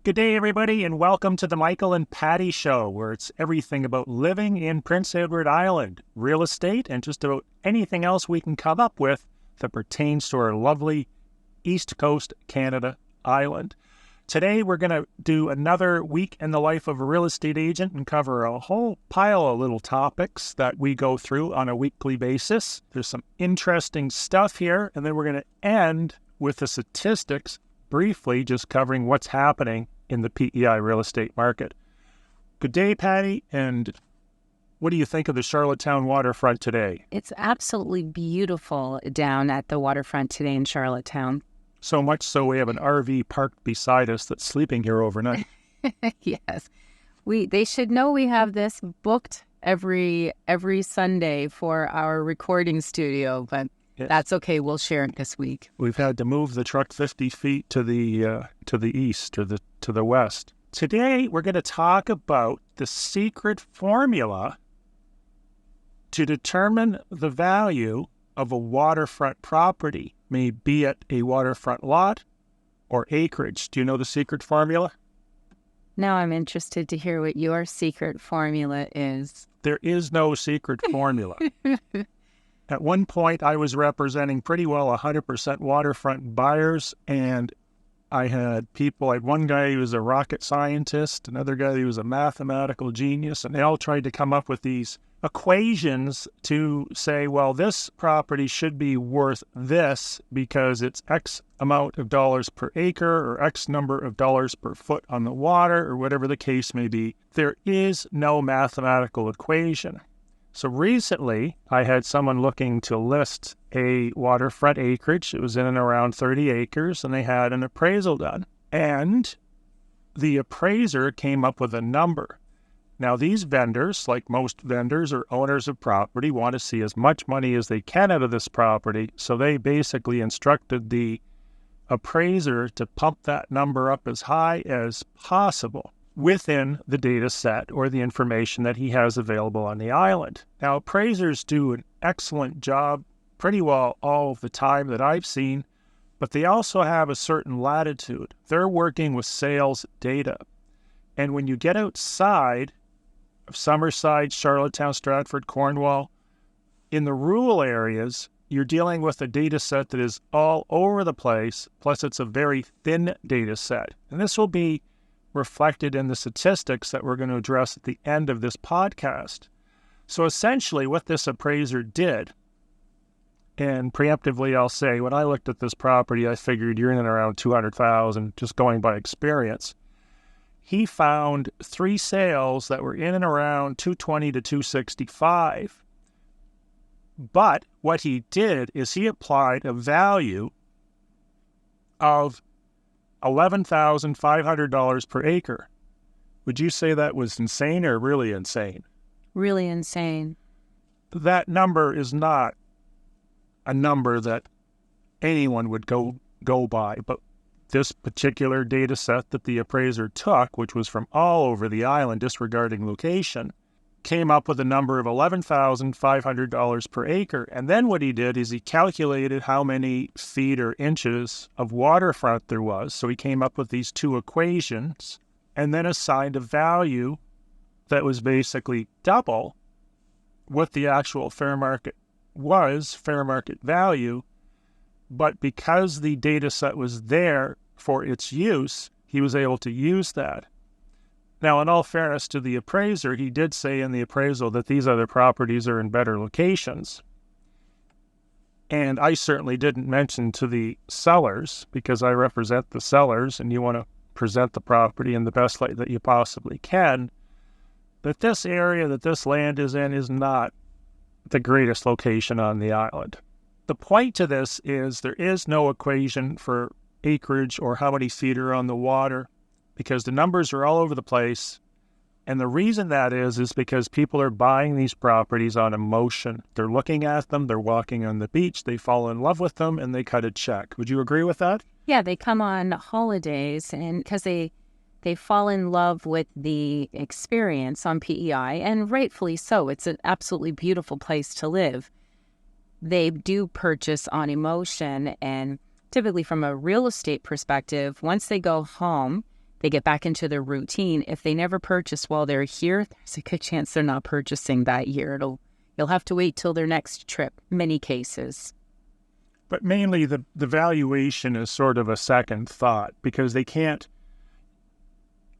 Good day, everybody, and welcome to the Michael and Patty Show, where it's everything about living in Prince Edward Island, real estate, and just about anything else we can come up with that pertains to our lovely East Coast Canada island. Today, we're going to do another week in the life of a real estate agent and cover a whole pile of little topics that we go through on a weekly basis. There's some interesting stuff here, and then we're going to end with the statistics, briefly just covering what's happening in the PEI real estate market. Good day, Patty, and what do you think of the Charlottetown waterfront today? It's absolutely beautiful down at the waterfront today in Charlottetown. So much so we have an RV parked beside us that's sleeping here overnight. Yes. They should know we have this booked every Sunday for our recording studio, but yes. That's okay. We'll share it this week. We've had to move the truck 50 feet to the east or to the west. Today, we're going to talk about the secret formula to determine the value of a waterfront property, may be it a waterfront lot or acreage. Do you know the secret formula? Now I'm interested to hear what your secret formula is. There is no secret formula. At one point, I was representing pretty well 100% waterfront buyers, and I had one guy who was a rocket scientist, another guy who was a mathematical genius, and they all tried to come up with these equations to say, well, this property should be worth this because it's X amount of dollars per acre or X number of dollars per foot on the water or whatever the case may be. There is no mathematical equation. So recently, I had someone looking to list a waterfront acreage. It was in and around 30 acres, and they had an appraisal done. And the appraiser came up with a number. Now, these vendors, like most vendors or owners of property, want to see as much money as they can out of this property, so they basically instructed the appraiser to pump that number up as high as possible within the data set or the information that he has available on the island. Now, appraisers do an excellent job pretty well all of the time that I've seen, but they also have a certain latitude. They're working with sales data. And when you get outside of Summerside, Charlottetown, Stratford, Cornwall, in the rural areas, you're dealing with a data set that is all over the place, plus it's a very thin data set. And this will be reflected in the statistics that we're going to address at the end of this podcast. So essentially what this appraiser did, and preemptively I'll say, when I looked at this property, I figured you're in and around $200,000 just going by experience. He found 3 sales that were in and around $220,000 to $265,000. But what he did is he applied a value of $11,500 per acre. Would you say that was insane or really insane? Really insane. That number is not a number that anyone would go by, but this particular data set that the appraiser took, which was from all over the island, disregarding location, came up with a number of $11,500 per acre. And then what he did is he calculated how many feet or inches of waterfront there was. So he came up with these 2 equations and then assigned a value that was basically double what the actual fair market value. But because the data set was there for its use, he was able to use that. Now, in all fairness to the appraiser, he did say in the appraisal that these other properties are in better locations. And I certainly didn't mention to the sellers, because I represent the sellers and you want to present the property in the best light that you possibly can, that this area that this land is in is not the greatest location on the island. The point to this is there is no equation for acreage or how many feet are on the water, because the numbers are all over the place. And the reason that is because people are buying these properties on emotion. They're looking at them, they're walking on the beach, they fall in love with them, and they cut a check. Would you agree with that? Yeah, they come on holidays and because they fall in love with the experience on PEI, and rightfully so. It's an absolutely beautiful place to live. They do purchase on emotion, and typically from a real estate perspective, once they go home, they get back into their routine. If they never purchase while they're here, there's a good chance they're not purchasing that year. You'll have to wait till their next trip, many cases. But mainly the valuation is sort of a second thought because they can't,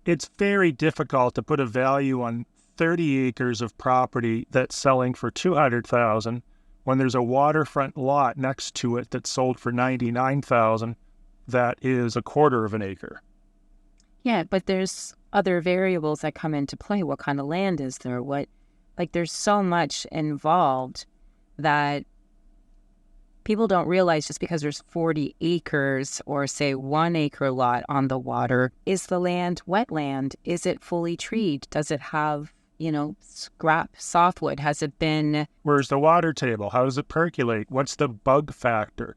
it's very difficult to put a value on 30 acres of property that's selling for $200,000 when there's a waterfront lot next to it that's sold for $99,000 that is a quarter of an acre. Yeah, but there's other variables that come into play. What kind of land is there? There's so much involved that people don't realize just because there's 40 acres or say 1 acre lot on the water, is the land wetland? Is it fully treed? Does it have, scrap softwood? Has it been... Where's the water table? How does it percolate? What's the bug factor?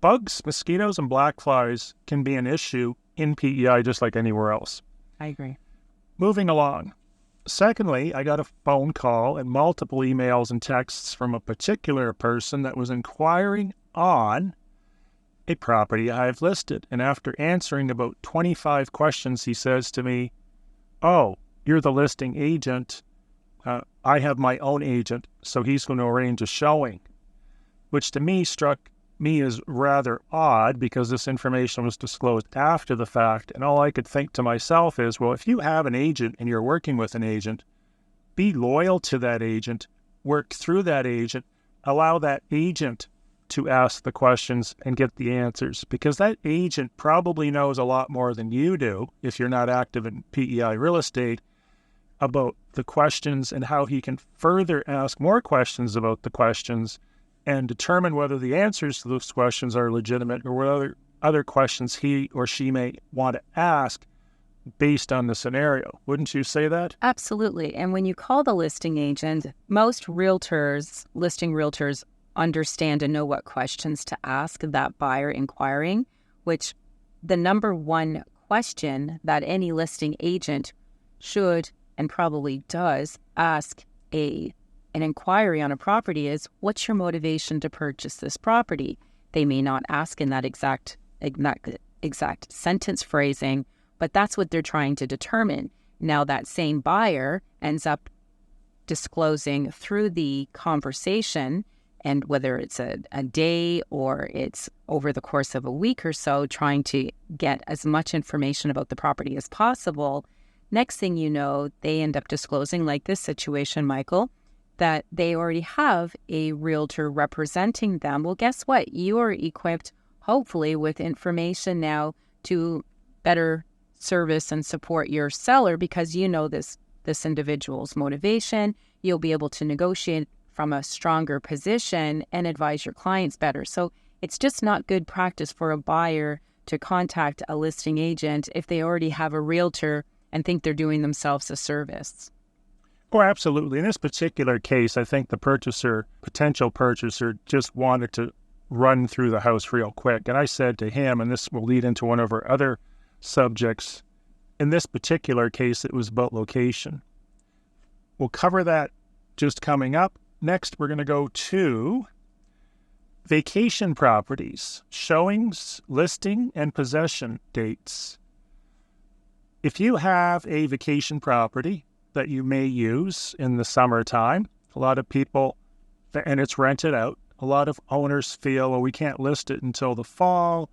Bugs, mosquitoes, and black flies can be an issue in PEI just like anywhere else. I agree. Moving along. Secondly, I got a phone call and multiple emails and texts from a particular person that was inquiring on a property I've listed. And after answering about 25 questions, he says to me, "Oh, you're the listing agent. I have my own agent, so he's going to arrange a showing," which to me struck me as rather odd because this information was disclosed after the fact. And all I could think to myself is, well, if you have an agent and you're working with an agent, be loyal to that agent, work through that agent, allow that agent to ask the questions and get the answers, because that agent probably knows a lot more than you do if you're not active in PEI real estate about the questions and how he can further ask more questions about the questions and determine whether the answers to those questions are legitimate or what other questions he or she may want to ask based on the scenario. Wouldn't you say that? Absolutely. And when you call the listing agent, most listing realtors, understand and know what questions to ask that buyer inquiring, which the number one question that any listing agent should and probably does ask an inquiry on a property is, what's your motivation to purchase this property? They may not ask in that exact sentence phrasing, but that's what they're trying to determine. Now that same buyer ends up disclosing through the conversation, and whether it's a day or it's over the course of a week or so, trying to get as much information about the property as possible. Next thing you know, they end up disclosing, like this situation, Michael, that they already have a realtor representing them. Well, guess what? You are equipped, hopefully, with information now to better service and support your seller because you know this individual's motivation. You'll be able to negotiate from a stronger position and advise your clients better. So it's just not good practice for a buyer to contact a listing agent if they already have a realtor and think they're doing themselves a service. Oh, absolutely. In this particular case, I think the potential purchaser, just wanted to run through the house real quick. And I said to him, and this will lead into one of our other subjects, in this particular case, it was about location. We'll cover that just coming up. Next, we're going to go to vacation properties, showings, listing, and possession dates. If you have a vacation property that you may use in the summertime, a lot of people, and it's rented out, a lot of owners feel, well, we can't list it until the fall,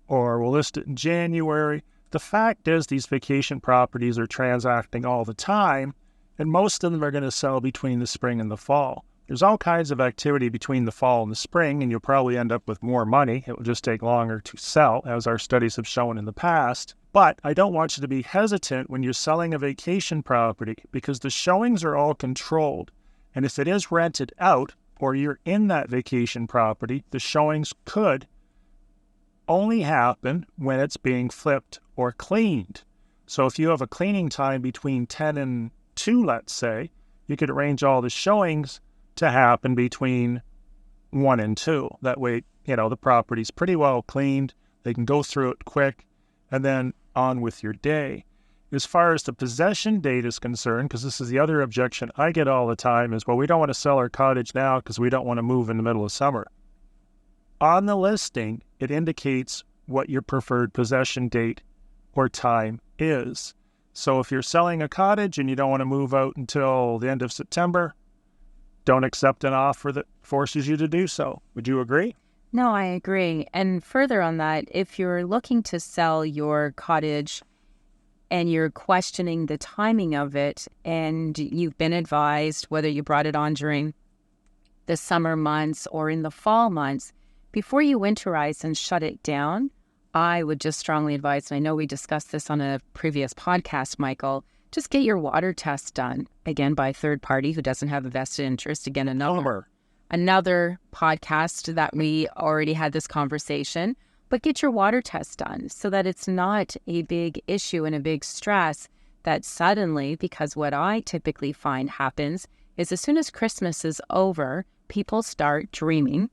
or we'll list it in January. The fact is these vacation properties are transacting all the time, and most of them are going to sell between the spring and the fall. There's all kinds of activity between the fall and the spring, and you'll probably end up with more money. It will just take longer to sell, as our studies have shown in the past. But I don't want you to be hesitant when you're selling a vacation property because the showings are all controlled. And if it is rented out or you're in that vacation property, the showings could only happen when it's being flipped or cleaned. So if you have a cleaning time between 10 and 2, let's say, you could arrange all the showings to happen between 1 and 2. That way, the property's pretty well cleaned. They can go through it quick and then on with your day. As far as the possession date is concerned, because this is the other objection I get all the time, is, well, we don't want to sell our cottage now because we don't want to move in the middle of summer. On the listing, it indicates what your preferred possession date or time is. So if you're selling a cottage and you don't want to move out until the end of September, don't accept an offer that forces you to do so. Would you agree? No, I agree. And further on that, if you're looking to sell your cottage and you're questioning the timing of it, and you've been advised whether you brought it on during the summer months or in the fall months, before you winterize and shut it down, I would just strongly advise, and I know we discussed this on a previous podcast, Michael, just get your water test done, again, by a third party who doesn't have a vested interest. Again, another podcast that we already had this conversation, but get your water test done so that it's not a big issue and a big stress that suddenly, because what I typically find happens is as soon as Christmas is over, people start dreaming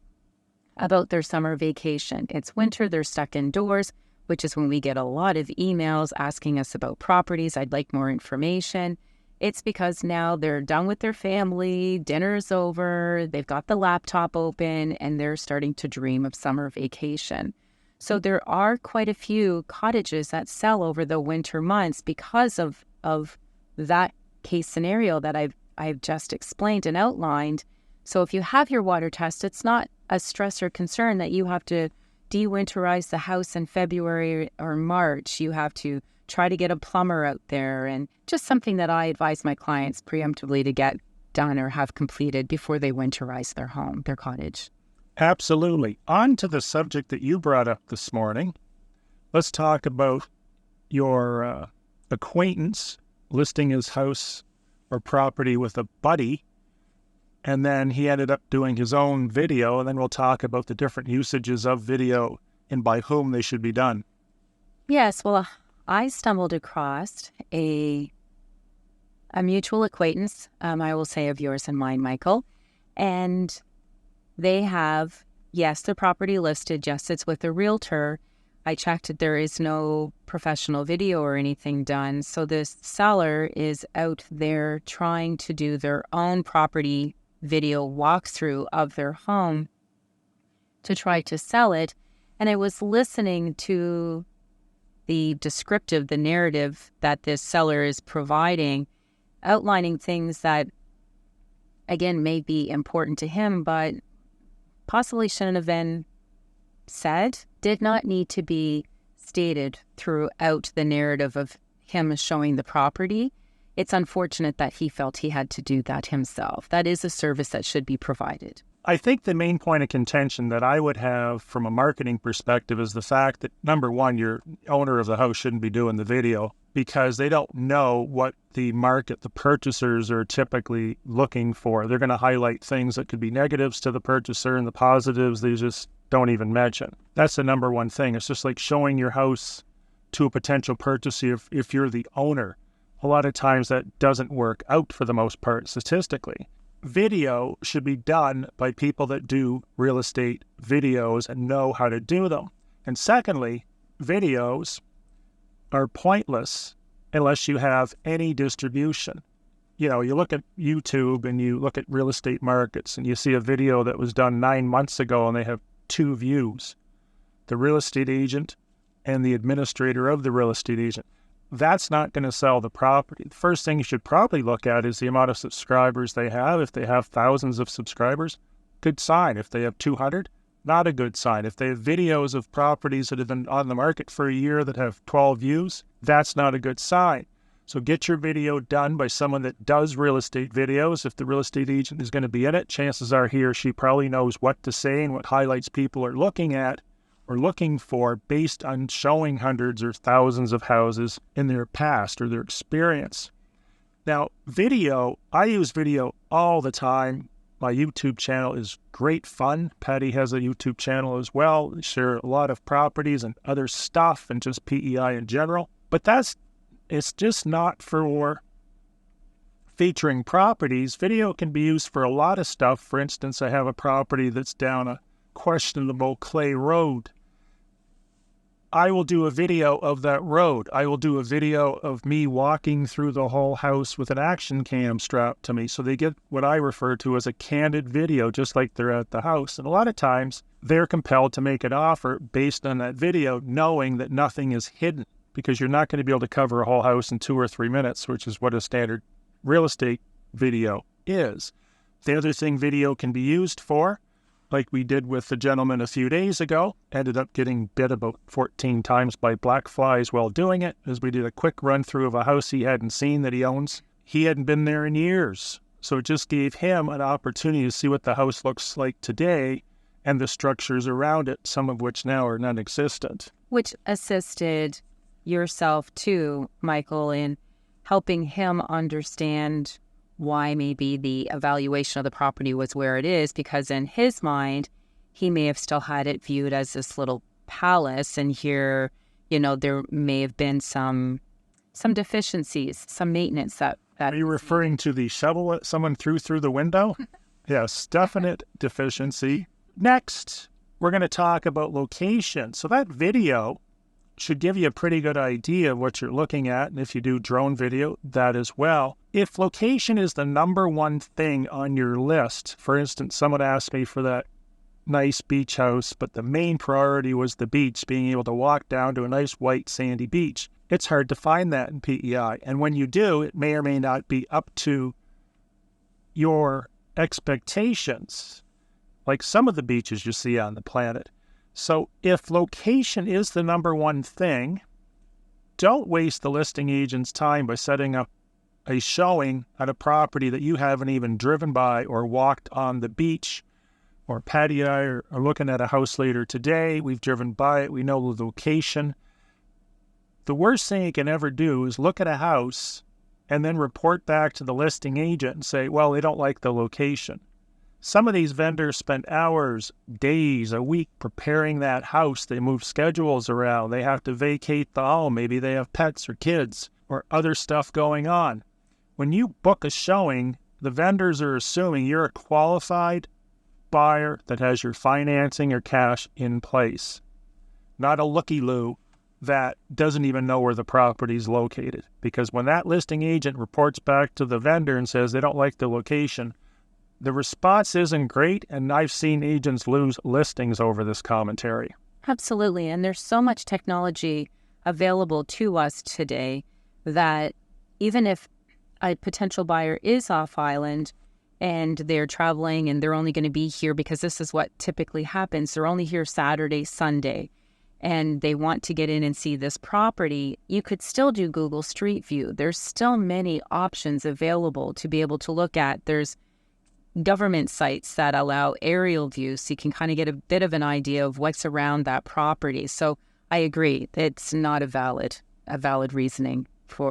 about their summer vacation. It's winter, they're stuck indoors, which is when we get a lot of emails asking us about properties. I'd like more information. It's because now they're done with their family, dinner's over, they've got the laptop open, and they're starting to dream of summer vacation. So there are quite a few cottages that sell over the winter months because of that case scenario that I've just explained and outlined. So if you have your water test, it's not a stress or concern that you have to de-winterize the house in February or March. You have to try to get a plumber out there, and just something that I advise my clients preemptively to get done or have completed before they winterize their home, their cottage. Absolutely. On to the subject that you brought up this morning. Let's talk about your acquaintance listing his house or property with a buddy, and then he ended up doing his own video, and then we'll talk about the different usages of video and by whom they should be done. Yes, well, I stumbled across a mutual acquaintance, I will say of yours and mine, Michael, and they have, yes, the property listed, yes, it's with a realtor. I checked that there is no professional video or anything done, so this seller is out there trying to do their own property video walkthrough of their home to try to sell it, and I was listening to the narrative that this seller is providing, outlining things that, again, may be important to him, but possibly shouldn't have been said, did not need to be stated throughout the narrative of him showing the property. It's unfortunate that he felt he had to do that himself. That is a service that should be provided. I think the main point of contention that I would have from a marketing perspective is the fact that, number one, your owner of the house shouldn't be doing the video because they don't know what the market, the purchasers are typically looking for. They're going to highlight things that could be negatives to the purchaser, and the positives they just don't even mention. That's the number one thing. It's just like showing your house to a potential purchaser if you're the owner. A lot of times that doesn't work out for the most part statistically. Video should be done by people that do real estate videos and know how to do them. And secondly, videos are pointless unless you have any distribution. You know, you look at YouTube and you look at real estate markets and you see a video that was done 9 months ago and they have 2 views, the real estate agent and the administrator of the real estate agent. That's not going to sell the property. The first thing you should probably look at is the amount of subscribers they have. If they have thousands of subscribers, good sign. If they have 200, not a good sign. If they have videos of properties that have been on the market for a year that have 12 views, that's not a good sign. So get your video done by someone that does real estate videos. If the real estate agent is going to be in it, chances are he or she probably knows what to say and what highlights people are looking at or looking for based on showing hundreds or thousands of houses in their past or their experience. Now, video, I use video all the time. My YouTube channel is great fun. Patty has a YouTube channel as well. We share a lot of properties and other stuff and just PEI in general. But it's just not for featuring properties. Video can be used for a lot of stuff. For instance, I have a property that's down a questionable clay road. I will do a video of that road. I will do a video of me walking through the whole house with an action cam strapped to me. So they get what I refer to as a candid video, just like they're at the house. And a lot of times they're compelled to make an offer based on that video, knowing that nothing is hidden because you're not going to be able to cover a whole house in 2 or 3 minutes, which is what a standard real estate video is. The other thing video can be used for, like we did with the gentleman a few days ago, ended up getting bit about 14 times by black flies while doing it, as we did a quick run through of a house he hadn't seen that he owns. He hadn't been there in years. So it just gave him an opportunity to see what the house looks like today and the structures around it, some of which now are non-existent. Which assisted yourself too, Michael, in helping him understand why maybe the evaluation of the property was where it is, because in his mind, he may have still had it viewed as this little palace, and here, there may have been some deficiencies, some maintenance that Are you referring to the shovel that someone threw through the window? Yes, definite deficiency. Next, we're going to talk about location. So that video should give you a pretty good idea of what you're looking at. And if you do drone video, that as well. If location is the number one thing on your list, for instance, someone asked me for that nice beach house, but the main priority was the beach, being able to walk down to a nice white sandy beach. It's hard to find that in PEI. And when you do, it may or may not be up to your expectations, like some of the beaches you see on the planet. So if location is the number one thing, don't waste the listing agent's time by setting up a showing at a property that you haven't even driven by or walked on the beach. Or Patty and I are looking at a house later today. We've driven by it. We know the location. The worst thing you can ever do is look at a house and then report back to the listing agent and say, well, they don't like the location. Some of these vendors spend hours, days, a week preparing that house. They move schedules around. They have to vacate the home. Maybe they have pets or kids or other stuff going on. When you book a showing, the vendors are assuming you're a qualified buyer that has your financing or cash in place, not a looky-loo that doesn't even know where the property is located. Because when that listing agent reports back to the vendor and says they don't like the location, the response isn't great, and I've seen agents lose listings over this commentary. Absolutely, and there's so much technology available to us today that even if a potential buyer is off island and they're traveling and they're only going to be here because this is what typically happens, they're only here Saturday, Sunday, and they want to get in and see this property, you could still do Google Street View. There's still many options available to be able to look at. There's government sites that allow aerial views, so you can kind of get a bit of an idea of what's around that property. So I agree, it's not a valid reasoning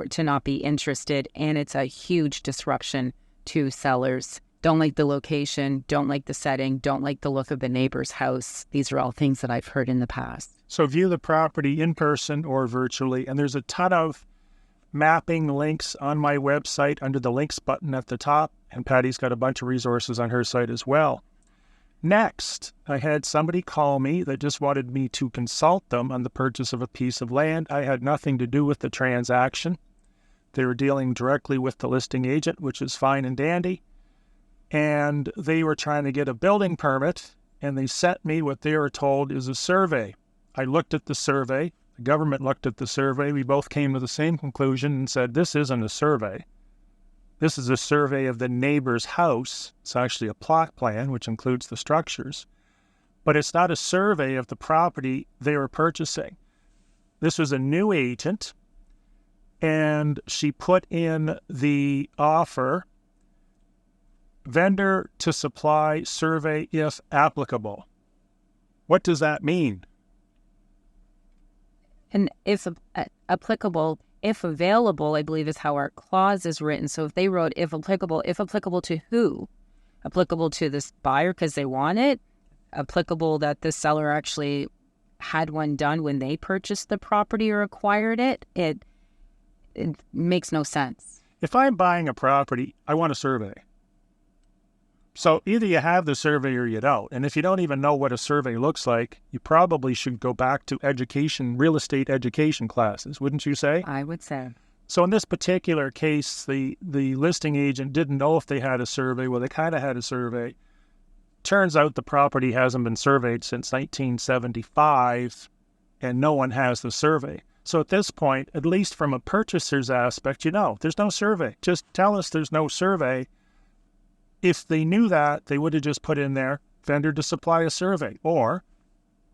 to not be interested, and it's a huge disruption to sellers. Don't like the location, don't like the setting, don't like the look of the neighbor's house. These are all things that I've heard in the past. So view the property in person or virtually, and there's a ton of mapping links on my website under the links button at the top, and Patty's got a bunch of resources on her site as well. Next, I had somebody call me that just wanted me to consult them on the purchase of a piece of land. I had nothing to do with the transaction. They were dealing directly with the listing agent, which is fine and dandy. And they were trying to get a building permit, and they sent me what they were told is a survey. I looked at the survey. The government looked at the survey. We both came to the same conclusion and said, this isn't a survey. This is a survey of the neighbor's house. It's actually a plot plan, which includes the structures. But it's not a survey of the property they were purchasing. This was a new agent, and she put in the offer, vendor to supply survey if applicable. What does that mean? And if applicable, if available, I believe is how our clause is written. So if they wrote if applicable to who? Applicable to this buyer because they want it? Applicable that the seller actually had one done when they purchased the property or acquired it? It makes no sense. If I'm buying a property, I want a survey. So either you have the survey or you don't. And if you don't even know what a survey looks like, you probably should go back to real estate education classes, wouldn't you say? I would say. So in this particular case, the listing agent didn't know if they had a survey. Well, they kind of had a survey. Turns out the property hasn't been surveyed since 1975, and no one has the survey. So at this point, at least from a purchaser's aspect, there's no survey. Just tell us there's no survey. If they knew that, they would have just put in there, vendor to supply a survey, or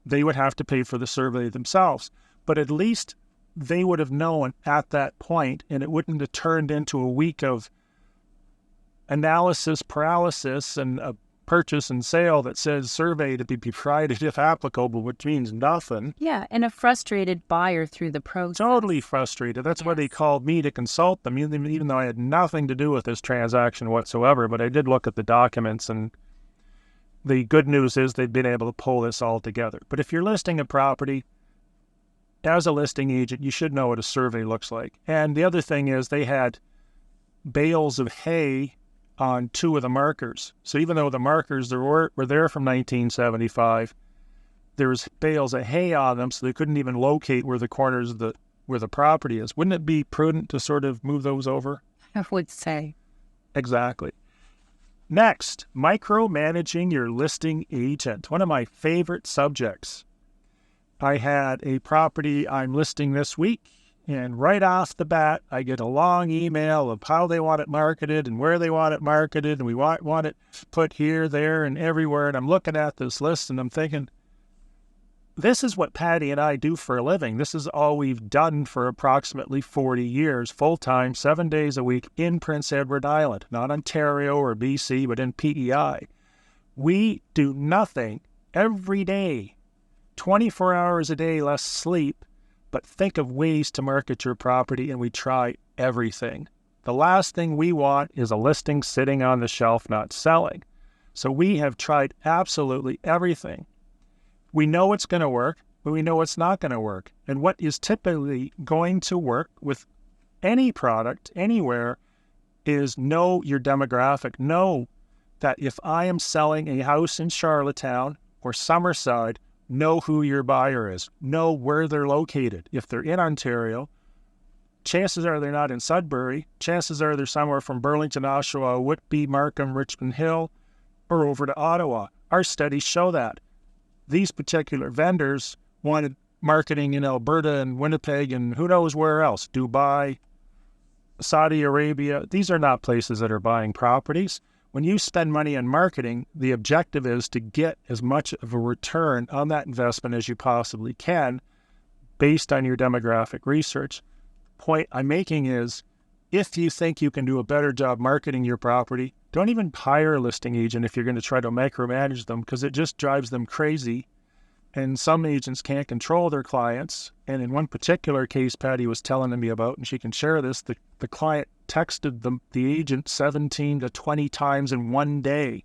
they would have to pay for the survey themselves. But at least they would have known at that point, and it wouldn't have turned into a week of analysis paralysis and a purchase and sale that says survey to be provided if applicable, which means nothing. Yeah, and a frustrated buyer through the process. Totally frustrated. That's why they called me to consult them, even though I had nothing to do with this transaction whatsoever. But I did look at the documents, and the good news is they've been able to pull this all together. But if you're listing a property, as a listing agent, you should know what a survey looks like. And the other thing is they had bales of hay on 2 of the markers. So even though the markers were there from 1975, there was bales of hay on them, so they couldn't even locate where the corners of where the property is. Wouldn't it be prudent to sort of move those over? I would say. Exactly. Next, micromanaging your listing agent. One of my favorite subjects. I had a property I'm listing this week, and right off the bat, I get a long email of how they want it marketed and where they want it marketed, and we want it put here, there, and everywhere. And I'm looking at this list, and I'm thinking, this is what Patty and I do for a living. This is all we've done for approximately 40 years, full-time, 7 days a week in Prince Edward Island, not Ontario or BC, but in PEI. We do nothing every day, 24 hours a day, less sleep, but think of ways to market your property, and we try everything. The last thing we want is a listing sitting on the shelf not selling. So we have tried absolutely everything. We know it's going to work, but we know it's not going to work. And what is typically going to work with any product anywhere is know your demographic. Know that if I am selling a house in Charlottetown or Summerside, know who your buyer is. Know where they're located. If they're in Ontario, chances are they're not in Sudbury. Chances are they're somewhere from Burlington, Oshawa, Whitby, Markham, Richmond Hill, or over to Ottawa. Our studies show that. These particular vendors wanted marketing in Alberta and Winnipeg and who knows where else, Dubai, Saudi Arabia. These are not places that are buying properties. When you spend money on marketing, the objective is to get as much of a return on that investment as you possibly can based on your demographic research. Point I'm making is, if you think you can do a better job marketing your property, don't even hire a listing agent if you're going to try to micromanage them, because it just drives them crazy. And some agents can't control their clients. And in one particular case Patty was telling me about, and she can share this, the client texted the agent 17 to 20 times in one day.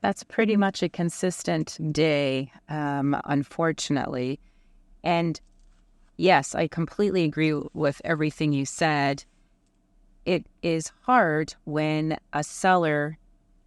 That's pretty much a consistent day, unfortunately. And yes, I completely agree with everything you said. It is hard when a seller,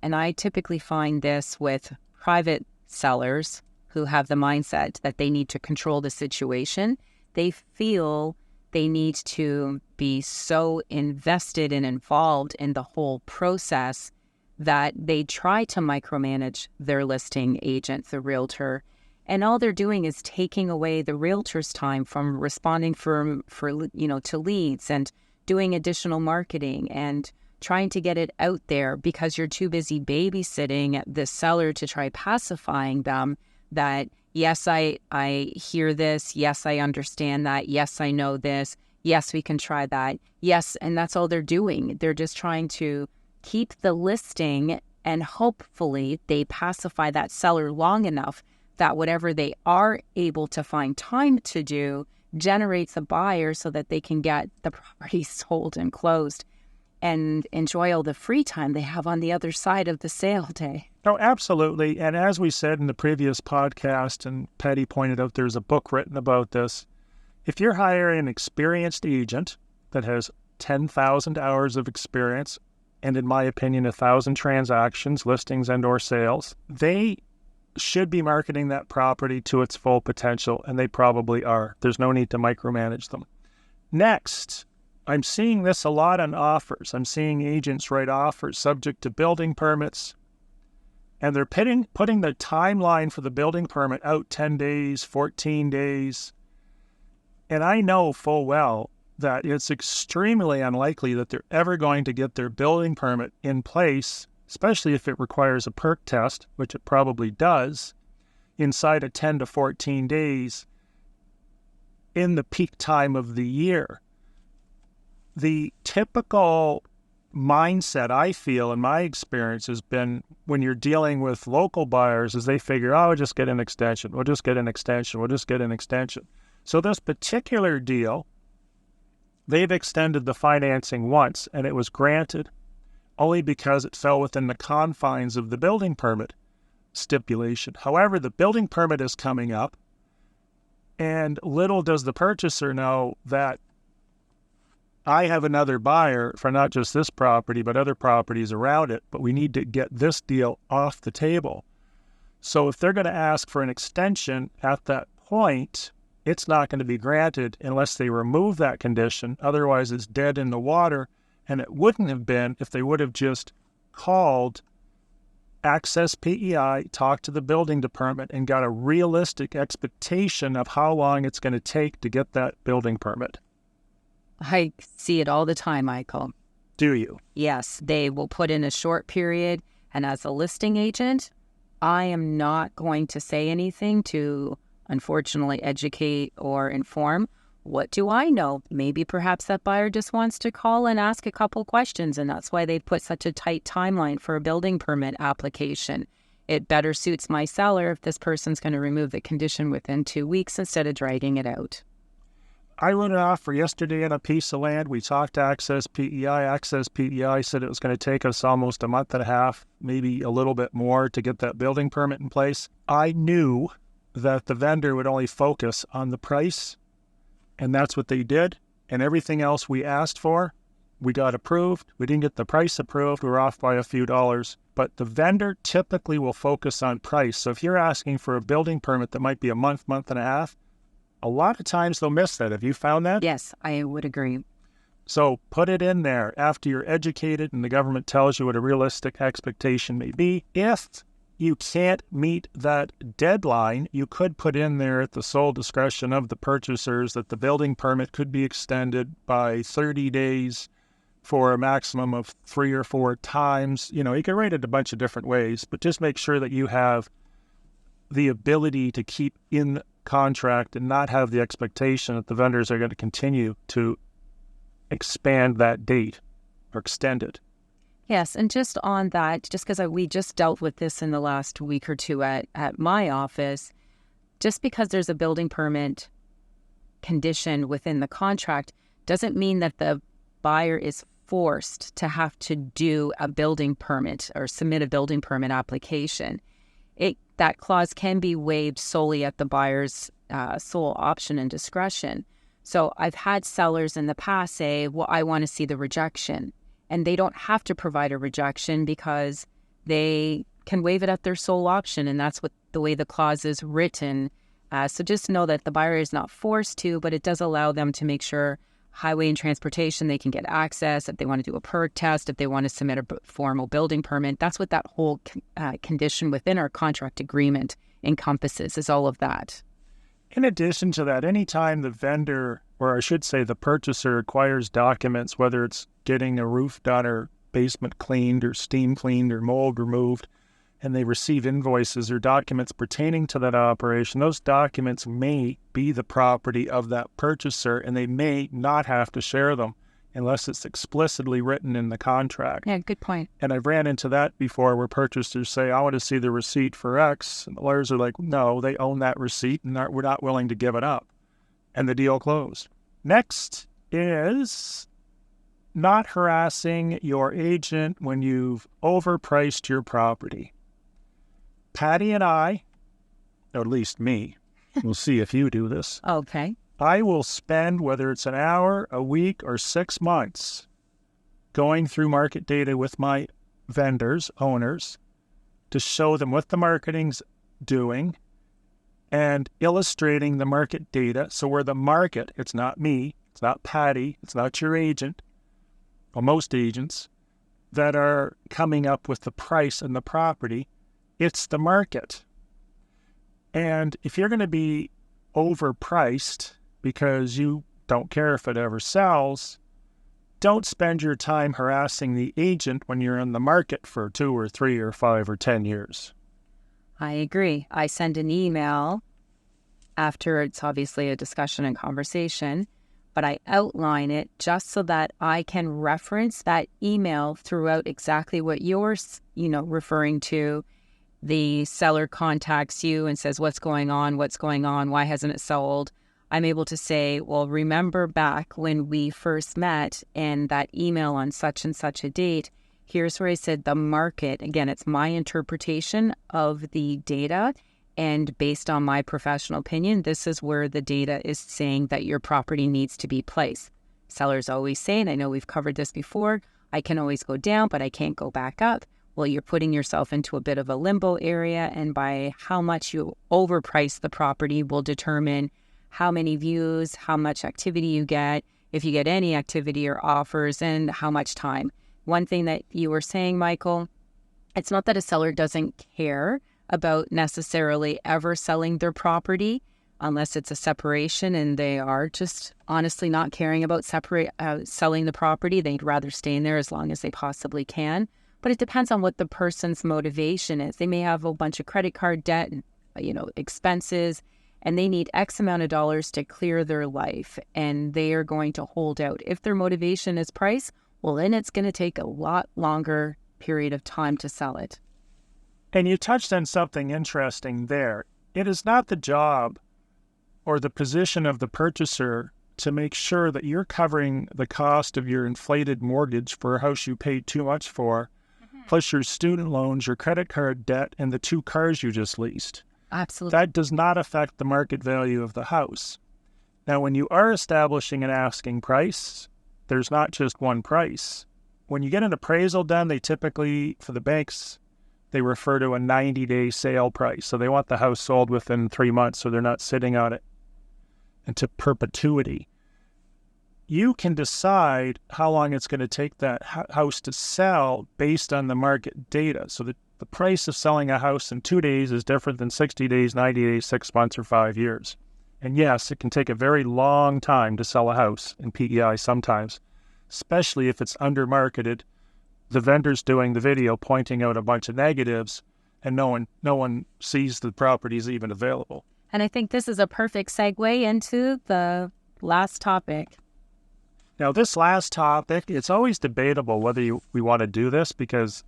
and I typically find this with private sellers who have the mindset that they need to control the situation. They feel they need to be so invested and involved in the whole process that they try to micromanage their listing agent, the realtor. And all they're doing is taking away the realtor's time from responding to leads and doing additional marketing and trying to get it out there, because you're too busy babysitting the seller to try pacifying them that, yes, I hear this. Yes, I understand that. Yes, I know this. Yes, we can try that. Yes, and that's all they're doing. They're just trying to keep the listing, and hopefully they pacify that seller long enough that whatever they are able to find time to do generates a buyer so that they can get the property sold and closed and enjoy all the free time they have on the other side of the sale day. Oh, absolutely. And as we said in the previous podcast, and Patty pointed out, there's a book written about this. If you're hiring an experienced agent that has 10,000 hours of experience, and in my opinion, 1,000 transactions, listings, and or sales, they should be marketing that property to its full potential, and they probably are. There's no need to micromanage them. Next, I'm seeing this a lot on offers. I'm seeing agents write offers subject to building permits, and they're putting the timeline for the building permit out 10 days, 14 days. And I know full well that it's extremely unlikely that they're ever going to get their building permit in place, especially if it requires a perk test, which it probably does, inside of 10 to 14 days in the peak time of the year. The typical mindset, I feel, in my experience, has been when you're dealing with local buyers is they figure, oh, we'll just get an extension. We'll just get an extension. We'll just get an extension. So this particular deal, they've extended the financing once, and it was granted only because it fell within the confines of the building permit stipulation. However, the building permit is coming up, and little does the purchaser know that I have another buyer for not just this property, but other properties around it, but we need to get this deal off the table. So if they're going to ask for an extension at that point, it's not going to be granted unless they remove that condition. Otherwise, it's dead in the water, and it wouldn't have been if they would have just called Access PEI, talked to the building department, and got a realistic expectation of how long it's going to take to get that building permit. I see it all the time, Michael. Do you? Yes, they will put in a short period. And as a listing agent, I am not going to say anything to, unfortunately, educate or inform. What do I know? Maybe perhaps that buyer just wants to call and ask a couple questions, and that's why they put such a tight timeline for a building permit application. It better suits my seller if this person's going to remove the condition within 2 weeks instead of dragging it out. I wrote an offer yesterday on a piece of land. We talked to Access PEI. Access PEI said it was going to take us almost a month and a half, maybe a little bit more, to get that building permit in place. I knew that the vendor would only focus on the price, and that's what they did. And everything else we asked for, we got approved. We didn't get the price approved. We're off by a few dollars. But the vendor typically will focus on price. So if you're asking for a building permit that might be a month, month and a half, a lot of times they'll miss that. Have you found that? Yes, I would agree. So put it in there after you're educated and the government tells you what a realistic expectation may be. If you can't meet that deadline, you could put in there at the sole discretion of the purchasers that the building permit could be extended by 30 days for a maximum of 3 or 4 times. You can write it a bunch of different ways, but just make sure that you have the ability to keep in contract and not have the expectation that the vendors are going to continue to expand that date or extend it. Yes, and just on that, just because we just dealt with this in the last week or two at my office, just because there's a building permit condition within the contract doesn't mean that the buyer is forced to have to do a building permit or submit a building permit application. That clause can be waived solely at the buyer's sole option and discretion. So I've had sellers in the past say, well, I want to see the rejection. And they don't have to provide a rejection because they can waive it at their sole option. And that's the way the clause is written. So just know that the buyer is not forced to, but it does allow them to make sure highway and transportation, they can get access if they want to do a perk test, if they want to submit a formal building permit. That's what that whole condition within our contract agreement encompasses, is all of that. In addition to that, anytime the vendor, or I should say the purchaser, acquires documents, whether it's getting a roof done or basement cleaned or steam cleaned or mold removed, and they receive invoices or documents pertaining to that operation, those documents may be the property of that purchaser, and they may not have to share them unless it's explicitly written in the contract. Yeah, good point. And I've ran into that before where purchasers say, I want to see the receipt for X. And the lawyers are like, no, they own that receipt and we're not willing to give it up. And the deal closed. Next is not harassing your agent when you've overpriced your property. Patty and I, or at least me, we'll see if you do this. Okay. I will spend, whether it's an hour, a week, or 6 months, going through market data with my vendors, owners, to show them what the marketing's doing and illustrating the market data. So we're the market, it's not me, it's not Patty, it's not your agent, or most agents that are coming up with the price and the property. It's the market. And if you're going to be overpriced because you don't care if it ever sells, don't spend your time harassing the agent when you're in the market for 2 or 3 or 5 or 10 years. I agree. I send an email after it's obviously a discussion and conversation, but I outline it just so that I can reference that email throughout exactly what you're, referring to. The seller contacts you and says, what's going on? Why hasn't it sold? I'm able to say, well, remember back when we first met and that email on such and such a date, here's where I said the market, again, it's my interpretation of the data. And based on my professional opinion, this is where the data is saying that your property needs to be placed. Sellers always say, and I know we've covered this before, I can always go down, but I can't go back up. Well, you're putting yourself into a bit of a limbo area, and by how much you overprice the property will determine how many views, how much activity you get, if you get any activity or offers, and how much time. One thing that you were saying, Michael, it's not that a seller doesn't care about necessarily ever selling their property unless it's a separation and they are just honestly not caring about selling the property. They'd rather stay in there as long as they possibly can. But it depends on what the person's motivation is. They may have a bunch of credit card debt and, expenses, and they need X amount of dollars to clear their life, and they are going to hold out. If their motivation is price, well, then it's going to take a lot longer period of time to sell it. And you touched on something interesting there. It is not the job or the position of the purchaser to make sure that you're covering the cost of your inflated mortgage for a house you paid too much for, plus your student loans, your credit card debt, and the 2 cars you just leased. Absolutely. That does not affect the market value of the house. Now, when you are establishing an asking price, there's not just one price. When you get an appraisal done, they typically, for the banks, they refer to a 90-day sale price. So they want the house sold within 3 months, so they're not sitting on it into perpetuity. You can decide how long it's going to take that house to sell based on the market data. So the price of selling a house in 2 days is different than 60 days, 90 days, 6 months, or 5 years. And yes, it can take a very long time to sell a house in PEI sometimes, especially if it's under-marketed. The vendor's doing the video pointing out a bunch of negatives, and no one sees the properties even available. And I think this is a perfect segue into the last topic. Now, this last topic, it's always debatable whether we want to do this because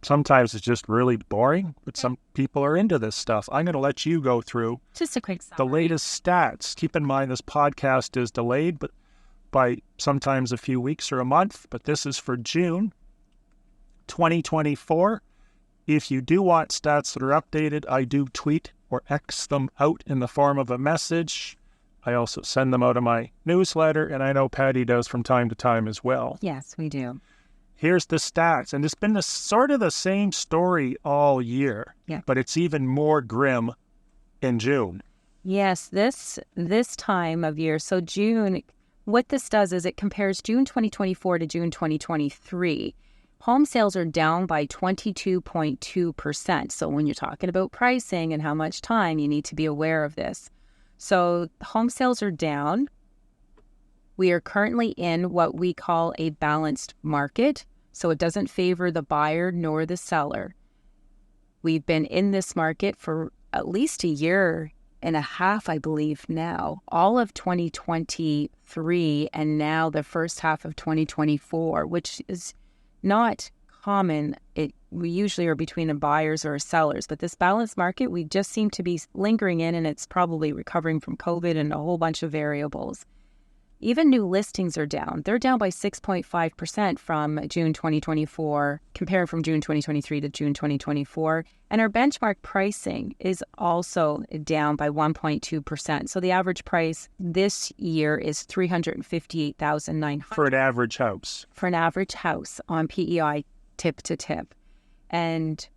sometimes it's just really boring, but some people are into this stuff. I'm going to let you go through just a quick summary. The latest stats. Keep in mind this podcast is delayed, but by sometimes a few weeks or a month, but this is for June 2024. If you do want stats that are updated, I do tweet or X them out in the form of a message. I also send them out in my newsletter, and I know Patty does from time to time as well. Yes, we do. Here's the stats, and it's been sort of the same story all year, but it's even more grim in June. Yes, this time of year. So June, what this does is it compares June 2024 to June 2023. Home sales are down by 22.2%. So when you're talking about pricing and how much time, you need to be aware of this. So home sales are down. We are currently in what we call a balanced market. So it doesn't favor the buyer nor the seller. We've been in this market for at least a year and a half, I believe now, all of 2023 and now the first half of 2024, which is not common. We usually are between the buyers or sellers, but this balanced market, we just seem to be lingering in, and it's probably recovering from COVID and a whole bunch of variables. Even new listings are down. They're down by 6.5% from June 2024, comparing from June 2023 to June 2024. And our benchmark pricing is also down by 1.2%. So the average price this year is $358,900. For an average house. For an average house on PEI tip to tip. And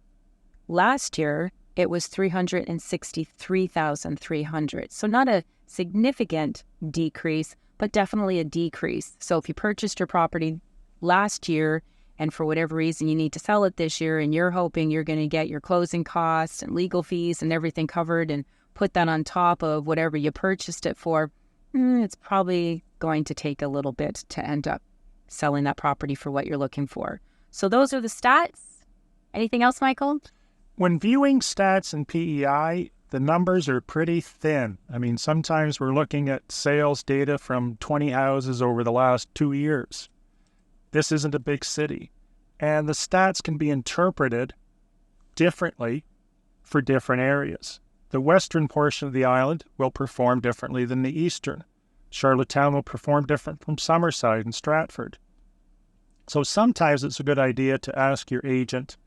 last year, it was $363,300. So not a significant decrease, but definitely a decrease. So if you purchased your property last year and for whatever reason you need to sell it this year and you're hoping you're going to get your closing costs and legal fees and everything covered and put that on top of whatever you purchased it for, it's probably going to take a little bit to end up selling that property for what you're looking for. So those are the stats. Anything else, Michael? When viewing stats in PEI, the numbers are pretty thin. I mean, sometimes we're looking at sales data from 20 houses over the last 2 years. This isn't a big city. And the stats can be interpreted differently for different areas. The western portion of the island will perform differently than the eastern. Charlottetown will perform different from Summerside and Stratford. So sometimes it's a good idea to ask your agent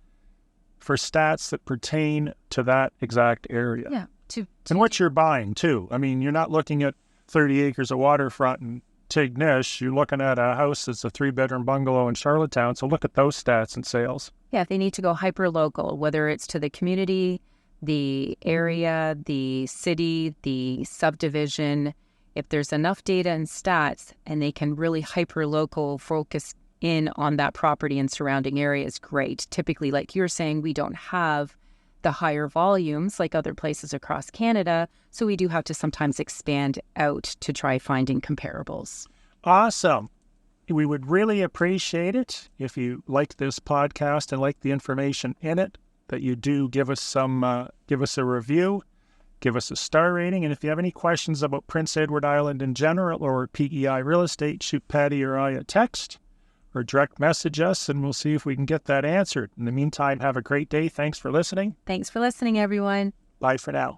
for stats that pertain to that exact area. Yeah. And what you're buying, too. I mean, you're not looking at 30 acres of waterfront in Tignish. You're looking at a house that's a 3-bedroom bungalow in Charlottetown. So look at those stats and sales. Yeah, if they need to go hyper-local, whether it's to the community, the area, the city, the subdivision, if there's enough data and stats and they can really hyper-local focus in on that property and surrounding areas, great. Typically, like you're saying, we don't have the higher volumes like other places across Canada, so we do have to sometimes expand out to try finding comparables. Awesome. We would really appreciate it if you like this podcast and like the information in it, that you do give us a review, give us a star rating. And if you have any questions about Prince Edward Island in general or PEI real estate, shoot Patty or I a text or direct message us, and we'll see if we can get that answered. In the meantime, have a great day. Thanks for listening. Thanks for listening, everyone. Bye for now.